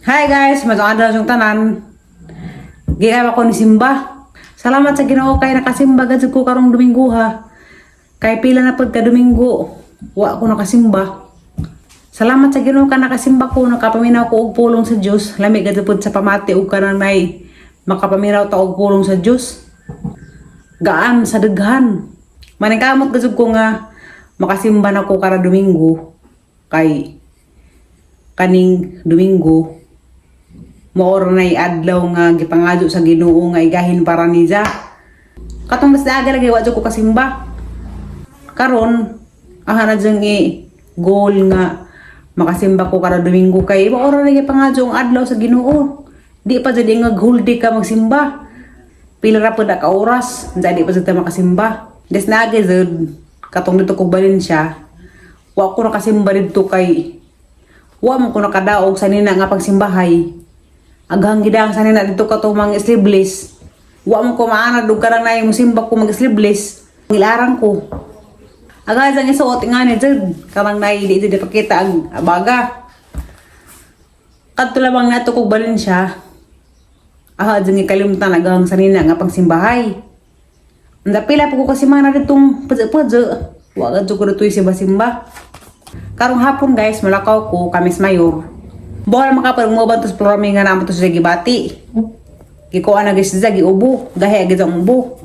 Hi guys, magandang adlaw sa tanan. Giya ako ni Simba. Salamat sa Ginoo kay nakasimba gad ko karong Domingo ha. Kay pila na pagka Domingo, wa ko nakasimba. Salamat sa Ginoo ka nakasimba ko, nakapaminaw ko og pulong sa Dios. Lami gad pud sa pamati ug kanang nay makapaminaw ta og pulong sa Dios. Gaan sa daghan. Maningkamot gad ko nga makasimba na ko kara Domingo. Kay kaning Domingo maor nay adlaw nga gipangadyo sa Ginoo nga igahin para niya. Katong mas daga lagi wa ko kasimba. Karon aha na jeng goal nga makasimba ko kada Domingo kay maor na gipangadyo ang adlaw sa Ginoo. Di pa jud nga whole day ka magsimba. Pila ra pud ka oras, di pa jud ta makasimba. Des nage jud katong dito ko balin siya. Wa ko nakasimba didto kay wa man ko nakadaog sa nina nga pagsimbahay. Aghang gidang sa nina dito ka to mga sleeveless. Wa mo ko maanad og karang nay musimba ko mag sleeveless. Gilarang ko. Aga sang isuot nga ni jud karang nay di pakita ang abaga. Kadto lamang nato kog balin siya. Aha jud kalimtan aghang sa nina nga pagsimbahay. Anda pila po ko kasi mana ditong pudyo. Wa gad ko ditoy simba-simba. Karong hapon guys, malakaw ko Kamis Mayor. Bawal makapag mo ba to sa programming nga naman to sa gibati. Gikuha na guys sa giubo, gahe agad ang ubo.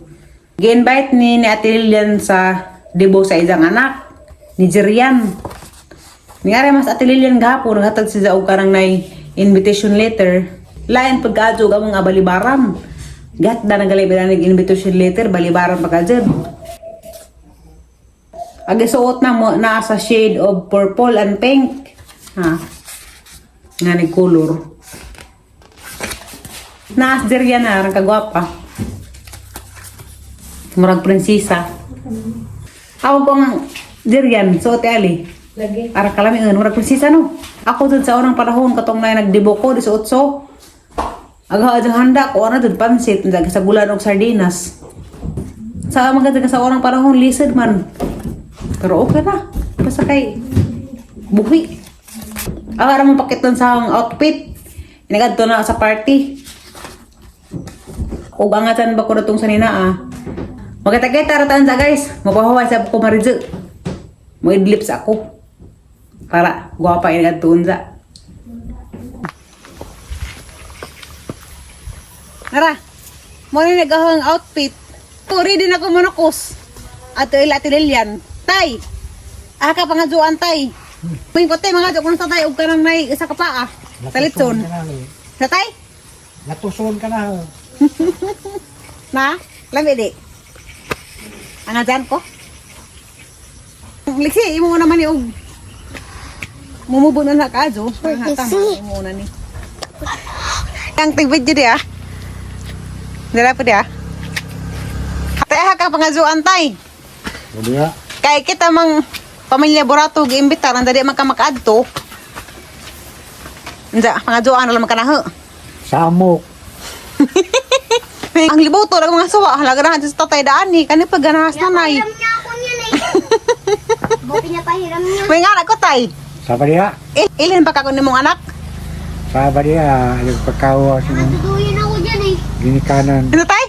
Gi-invite ni Ate Lilian sa debo sa isang anak, Nigerian. Ningari mas Ate Lilian gahapon, naghatag siya og karang nay invitation letter. Lain pagkadyo gamong balibaram. Gat na nagalibira ng invitation letter, balibaram pagkadyo. Agisuot na mo na sa shade of purple and pink. Ha. Nga ni color. Naas diriya na arang kagwapa. Murag prinsesa. Ako kong diriyan, suot ali. Lagi. Arang kalami murag prinsesa no. Ako dun sa unang panahon katong na nagdibo ko di suot so. Aga handa ko ana dun pansit sa gulan og sardinas. Sa maganda sa unang panahon lisod man. Pero okay na. Basta kay buhi. Ara mo pakiton sa ang outfit. Inagadto na sa party. Ug angatan ba ko datong sanina ah. Magkita-kita rataan sa guys. Mapahuway sa ko maridyo. Mo idlips ako. Para guwapa inagadto unsa. Ara. Mo ni nagahang outfit. Turi din ako monokos. Ato ila Lilian. Tay. Aka pangadjuan tay. Pwing ko tay mga kung sa tay og kanang nay isa ka paa. Talitson. Sa tay? Natuson ka na. Na? Lami di. Ang dyan ko? Liksi, imo naman ni og mumubo na nakadyo. Tama, imo na ni. Ang tig-video di ah. Dala po di ah. Tay ha ka pangadjuan tay. Hindi nga. Kay kita mang pamilya Borato giimbitar ang dali man ka makaadto. Nja, pangadyoan lang man kanaho. Samok. Ang liboto lang mga suwa, halaga na sa tatay daan ni kani pag ganahas nanay. Pahiram niya ako niyan eh. Buti niya pahiram niya. May anak ko tay. Sabi niya. Ilin pa ka ko nimong anak? Sabi niya. Nagpakawa siya ng Duduyin ako dyan eh. ginikanan. Ano tay?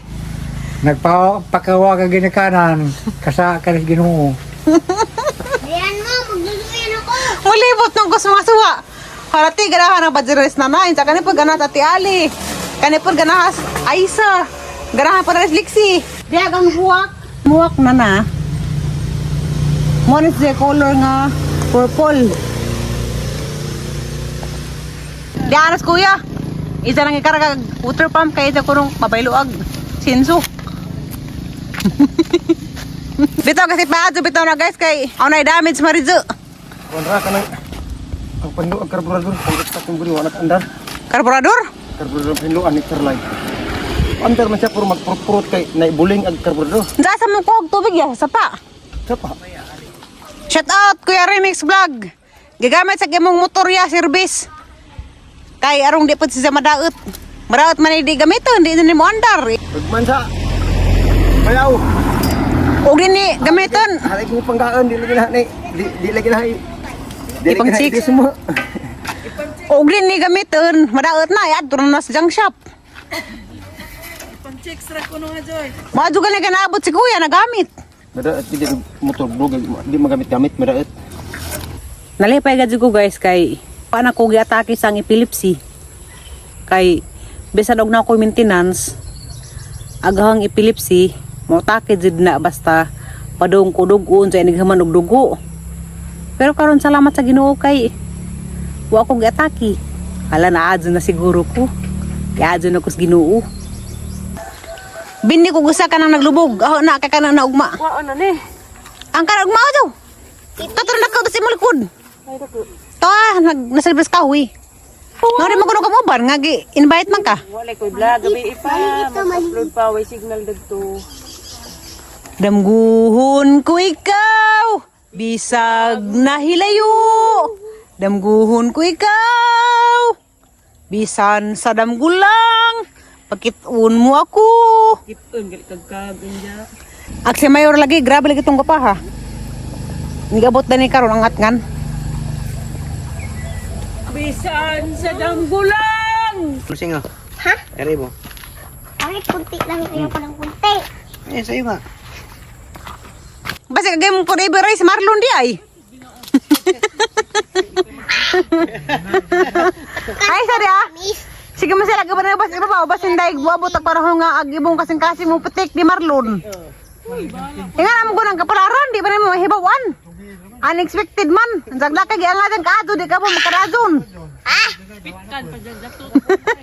Nagpakawa ka ginikanan. Kasa ka rin Ginoo. Ayan mo, magduduyin ako. Mulibot nung kus mga suwa. Harati ganahan ang badjeres nanay. Sa kanipod ganahas ati Ali. Kanipod ganahas Aisa. Ganahan pa rin Liksi. Diagang huwak. Huwak na na. Monis the color nga purple. Dianas kuya. Isa lang ikaragag water pump kaya sa kurong mabayluag. Sinso. Bitaw kasi paadyo bitaw na guys kay aunay damage maridzo. Wala ka nang ang pando ang karburador. Pagkat sa kong buri, wanak andar. Karburador? Karburador pando ang nectar light. Andar man siya puro magpurot kay naibuling ang karburador. Diyan sa mong kuhog tubig ya, sapa. Sapa? Shout out Kuya Remix Vlog. Gigamit sa imong motor ya service. Kay arong di pud siya madaot. Madaot man di gamiton, di na mo andar. Pagman sa bayaw. Og dinhi gamiton. Halay ko panggaan. Di lagi na. Di lagi na. Ipang six. Di semua. Og din ni gamiton, madaot na adto na sa junk shop. Pang-check ra ko nga Joy. Mao ka na ganaabot si kuya nagamit. Madaot di motor bro di magamit-gamit madaot. Nalipay gadyo ko guys kay paano ko giatake sang epilepsy. Kay bisan og na ko maintenance agahang epilepsy mo take jud na basta padung ko dugon sa inighaman og dugo. Pero karon salamat sa Ginoo kay wa ko giatake. Hala na adyo na siguro ko. Kaya adyo na ko sa Ginoo. Bindi ko gusa ka nang naglubog. Aho na kay kanang naugma. Wa ano ni? Ang kanang ugma daw. Katro na ka sa likod. Ay dako. To nasalbas ka huy. Nga rin magulo ka mo ba? Nga invite man ka. Wala ko vlog gabi pa. Mag-upload pa way signal dagto. Damguhon ko ikaw, bisag nahilayo. Damguhon ko ikaw, bisan sa damgulang. Pagkitun mo ako. Kiton gali kagkagon ja. Aksi mayor lagi, grabe lagi itong kapaha. Nigabot na ni karon ang atngan. Bisan sa danggulang. Singa. Ha? Eri mo. Kahit kunti lang, ayaw ko ng kunti. Eh, sa'yo ba? Basta kagay mo forever ay si Marlon di ay. Ay, sorry ah. Miss, Sige masila ka ba na bas ibabaw bas hinday buabot ang panahon nga agibong kasing mo petik di Marlon. Inga naman ko ng kapalaran di ba na mo hibawan. Unexpected man. Zagla ka giangatan ka ato di ka mo makarazon.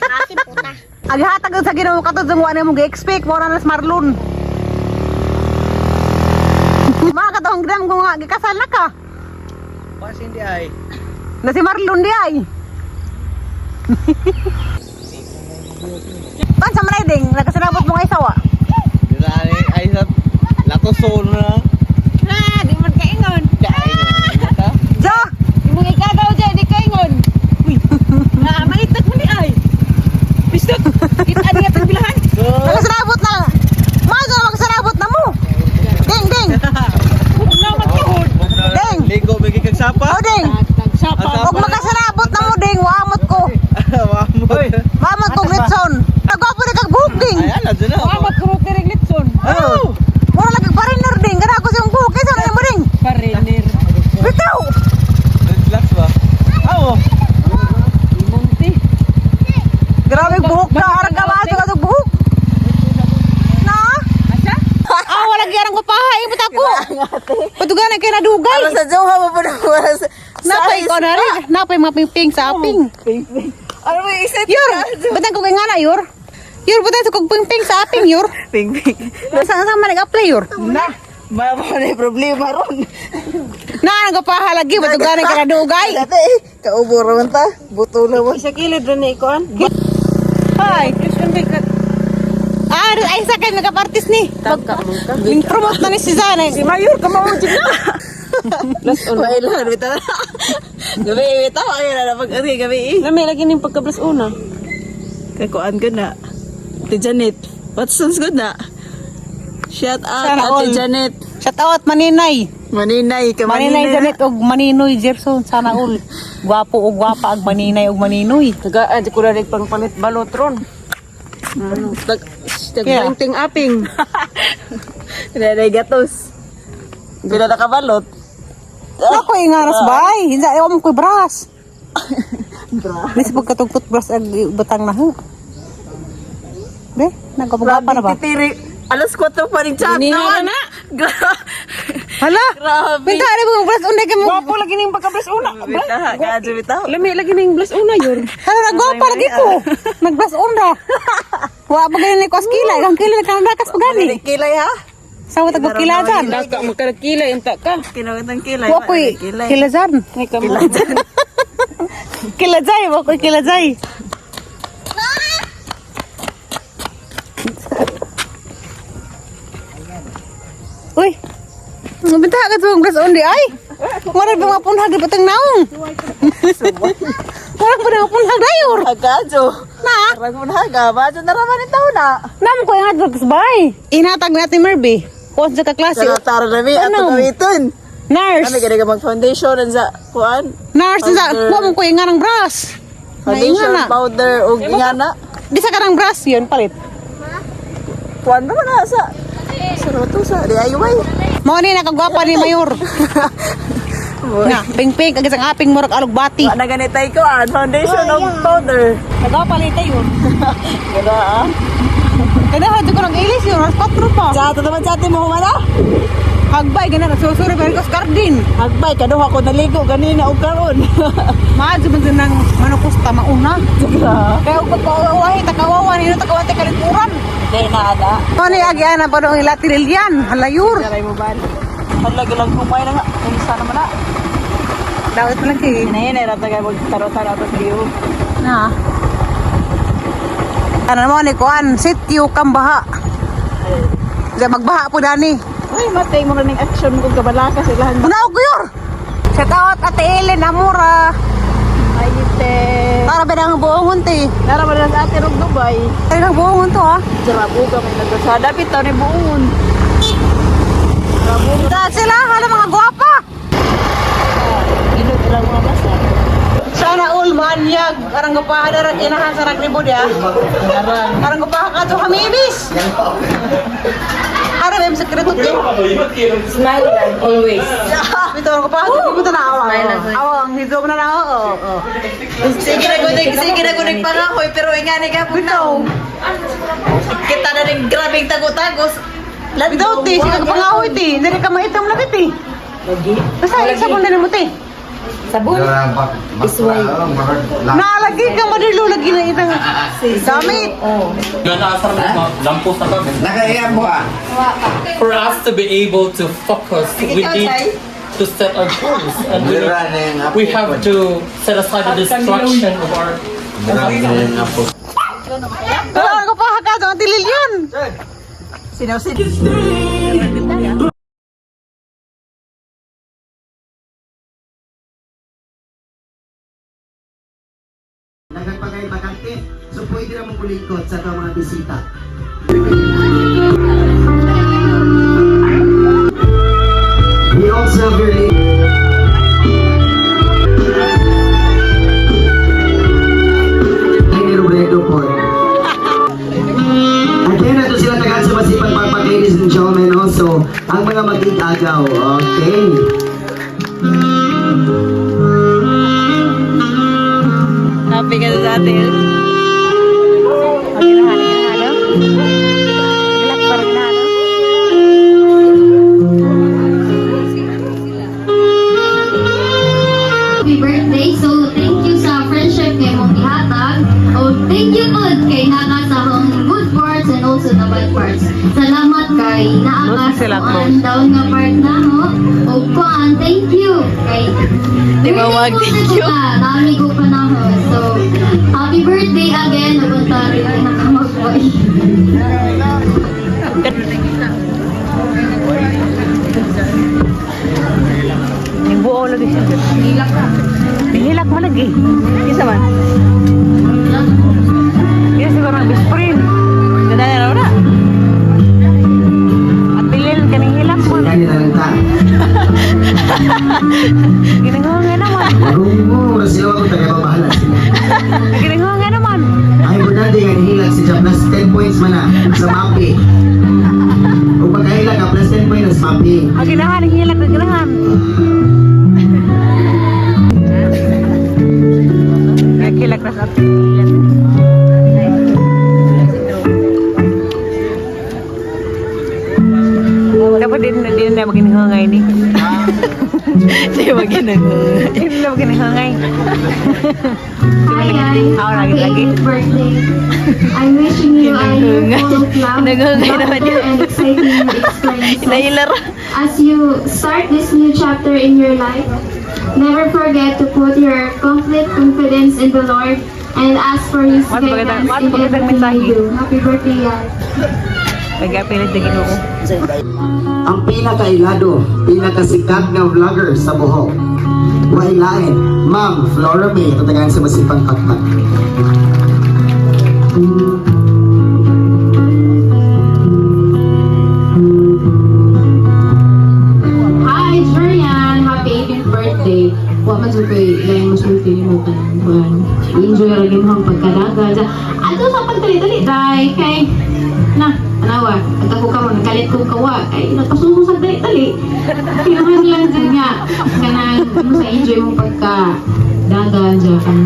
kasi puta. Aghatag sa Ginoo katod sang wa mo gi-expect mo na sa Marlon. Mga katong gram ko nga gikasal na ka. Pas hindi ay. Na si Marlon di ay. Pan sa mariding, nakasinabot mo nga isawa. Dila ay sa lato soul na. Ha, di man kaingon. Jo! Imong ikagaw ja di kaingon. Uy. Na maitot mo ni ay. Pistot. Kita niya pagbilahan. Nakasinabot na. Maga makasinabot na mo. Ding, ding. Na magtuhod. Ding. Ligo bagi kag sapa. O ding. Nagsapa. Huwag makasinabot na mo ding. Waamot ko. Mamoy. Waamot ko Gritson. Nagwapo na kag buhok ding. Ay, ala dyan na. Amat ko rin litson. Oh. Mura lagi pariner ding. Kana ko siyang buhok. Kaysa na mo ding. Parinir. Bitaw. Relax ba? Amo. Imong ti. Grabe buhok na. Arang kamado ka itong buhok. Na? Asa? Ah, wala gyarang ko paha. Ibut ako. Patugan na kayo nadugay. Sa Jowa mo po na wala sa... Napay ko na rin. Napay mga ping-ping sa aping. Ano mo isip? Yor, batang ko kay nga na, Yor. Yor, batang ko ping-ping sa aping, Yor. Ping-ping. Saan man nag-apply, Yor? Na. Mama na yung problema ron. Na, nagpahalagi. Patugan na kayo nadugay. Dati eh. Kaubo raman ta. Buto na mo. Sa kilid ron ni ikuan. Ay. Christian Baker. Ah, ay sa kayo nagkapartis ni. Promote na ni si Zana. Si Mayor ka maujig na. Plus on. Wait lang. Bita na. Gabi. Bita. Ay na napag-ari. Gabi eh. Lami lagi ning pagka plus una. Kakuan ka na. Ate Janet. Watson's good na. Shout out Sana Ate all. Janet. Shout out, Maninay. Maninay ka Maninay Janet og Maninoy Gerson. Sana all. Gwapo o gwapa ang Maninay og Maninoy. Tagaan di ko na pang panit balot ron. Tag Kaya? ting aping. Nanay gatos. Bila nakabalot. Ako ingaras bay. Hinsa ayaw mo ko'y bras. Bisa pagkatugtut bras ag batang na ho. Be, nagkapagapa na ba? Titiri. Alas 4 pa rin chat Biniha naman. na. Hala! Grabe. Pinta na mo bras unday ka mo. Gwapo lagi ning pagka plus una. Bita. Kadyo bita. Lami lagi ning plus una yun. Hala nagwapa lagi ko. Nagbras unda. Wa ba ganyan ni ko skila, ang kila ka nakas pagani. Kilay ha? Sawa tag kilajan. Daka magkakilay enta ka. Kinawat ng kilay. Wa ko'y kilajan. Ngay ka mo. Kilajay, wa ko'y kilajay. Uy. Ngabita ka tuwang bras undi ay. Wala ba nga punhag di batang naong. Wala ba nga punhag dayor. Agadyo. Na. Parang mo na haga. Badyo na raman yung taon na. Nam ko yung advocates bay. Inatag natin Merby. Kuwan sa kaklase. Tara na mi. Ato Ano? gamitin. Nurse. Ano gani ka mag-foundation sa kuan? Nurse sa. Kuwan mo ko yung nga ng bras. Foundation, na. powder, o ingana. Di sa karang brush yun, palit. Kuwan naman na sa Rotusa, DIY. Mao ni nakagwapa ni Mayor. Na, ping-ping agad ang aping murag alugbati. Wala na ganitay ko, foundation of powder. Nagwapa ni tayo. Ganda ah. Kada hadto ko nang ilis yun, mas 4 pa. Sa ato naman sa atin mo humana. Hagbay ganun, susuri pa rin ko sa garden. Hagbay, kaduha ko naligo ganina o karon. Maadyo man ng manukusta mauna. Kaya ug pagkawawahi, takawawan, hino takawate kalikuran. Dahil na ada. Ano yung agiana pa doon ilatililyan, halayur. Galay mo ba? Halagi lang kumay na nga. Kung sana man na. Dawit mo lang kayo. Hinahinay rata kayo magtaro-taro sa iyo. Na. Ano mo ni Kuan, sityo Kambaha. Diya magbaha po dani. Ay, matay mo rin yung action kung kabalaka silahan ba? Unaw ko yun. Shout out Ate Ellen Amura. Ay, ite. Para ba nang buongon ti? Nara ba lang sa atin og Dubai? Ay nang buongon to ha. Sarabo ka may nagkasada. Bitaw ni buon. Dahil sila, hala mga gwapa. Inod lang mga basa. Sana all manyag. Karang gupaha na rin inahan sa nagribo dia. Karang gupaha ka to hamibis. Ara ba yung sekreto ti? Smile always. Ito ang gupaha to. Hindi mo na awang. Awang, hindi mo na awang. Sige na gunig pa nga ko, pero ingani ka po na. Kita na rin grabing tago-tagos. Bitaw ti, sige ka pangahoy ti. Hindi ka maitam lagi ti. Basta isa mo na mo ti. Sabon. Nalagi ka madilo lagi na itang damit. Nasa lampu sa kami. Nakaiyan mo ah. For us to be able to focus, we need to set our goals, and we have to set aside the distraction of our. Wala ko pa haka sa tilil yun. Sinaw-sin. Nagpagay bakante, so pwede na mong kulikot sa ito mga bisita. We also have your name. Ay, Robredo po. Again, ito sila tagaan sa masipag pagpag, ladies and gentlemen, also, ang mga mag-igagaw, okay? Happy ka sa atin. Happy birthday. So, thank you sa friendship kay mong ihatag. O, thank you good kay Naga sa hong good parts and also the bad parts. Salamat kay naakas ang down nga part na mo. O, kuan, thank you. Kay Timawag, thank you. Dami ko panahon. So, happy birthday again. Napunta rin ay nakamagboy. Yung buo lagi siya. Hilak mo lagi. Isa man. Yan siguro ang best friend. Ganda na raw na. At tilil kaning hilak mo. Kaya na lang ta. Ginagawa nga naman. Marungo, sila ako taga-babahala sila. Ginagawa nga naman. Ay, bernadi nga nihilag si Jap, plus 10 points man na sa mapi. Kung pagkahilag ka, plus 10 points na sa mapi. Ang ginahan, ang hilak na ginahan. Nagkilak na sa tilil. Dapat din na maginihangay ni. Di ba ginagawa? Hindi na maginihangay. Hi guys. Ako lagi. Happy birthday. I'm wishing you a year full of love, Nagungay naman laughter, yun. and exciting experiences. Nailar. As you start this new chapter in your life, never forget to put your complete confidence in the Lord and ask for His guidance in everything you do. Happy birthday, guys. Nag-apilit na ginoo. Ang pinakailado, pinakasikat na vlogger sa buhok. Wailain, Ma'am Flora May, tatagaan sa masipang kakmak. Hi, Jurian! Happy 18th birthday! Wa man sa kay lang mas birthday mo kan. Enjoy ra pagkadaga. Ato sa pagdali-dali, day, kay, na, anawa, at ako ka mo, nakalit ko kawa, ay, napasumo sa dali-dali. Kinahan lang dyan nga, kanang, sa enjoy mo pagka, daga, dyan, kan,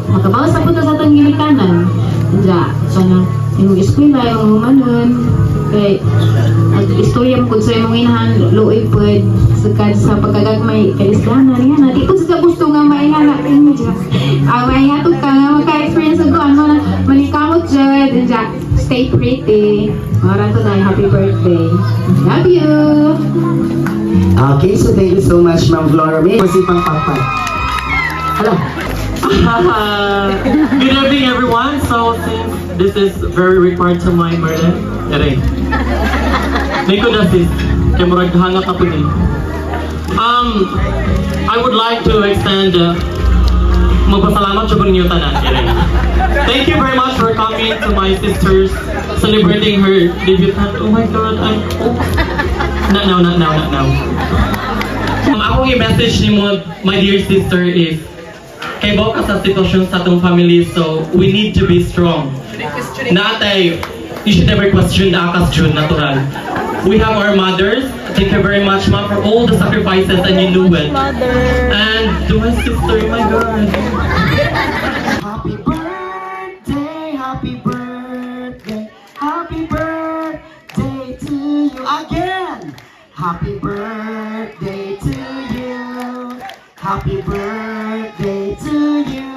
makabawas ako na sa itong gilikanan, dyan, sana, yung eskwela, yung umanon, kay, at istorya mo kung sa imong inahan, luoy po, sa pagkagagmay, kalisdanan, yan, na, di ko sa gusto nga mainganak, yun dyan, maingatog ka nga, maka-experience ako, ano na, malikamot dyan, dyan, stay pretty, maraming to tayo, happy birthday, love you! Okay, so thank you so much, Ma'am Flora May. Masipang pagpag. Hello. Good evening, everyone. So, since this is very required to my murder, may ko na sis, kaya murag hangat na po din. I would like to extend magpasalamat sa ninyo tanan. Thank you very much for coming to my sister's celebrating her debut. Oh my God, not now. Akong i-message ni mo, my dear sister, is kay ka sa sitwasyon sa atong family, so we need to be strong. Natay, you should never question the akas June, natural. We have our mothers. Thank you very much, Mom, for all the sacrifices, and you knew it. And to my sister, oh my God. Happy birthday, happy birthday, happy birthday to you again. Happy birthday to you. Happy birthday to you.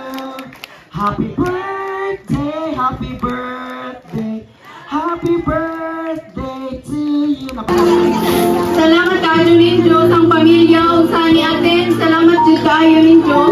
Happy birthday, happy birthday, happy birthday to you. Salamat kayo ninyo, ang pamilya, o sa ni atin, salamat dito kayo ninyo.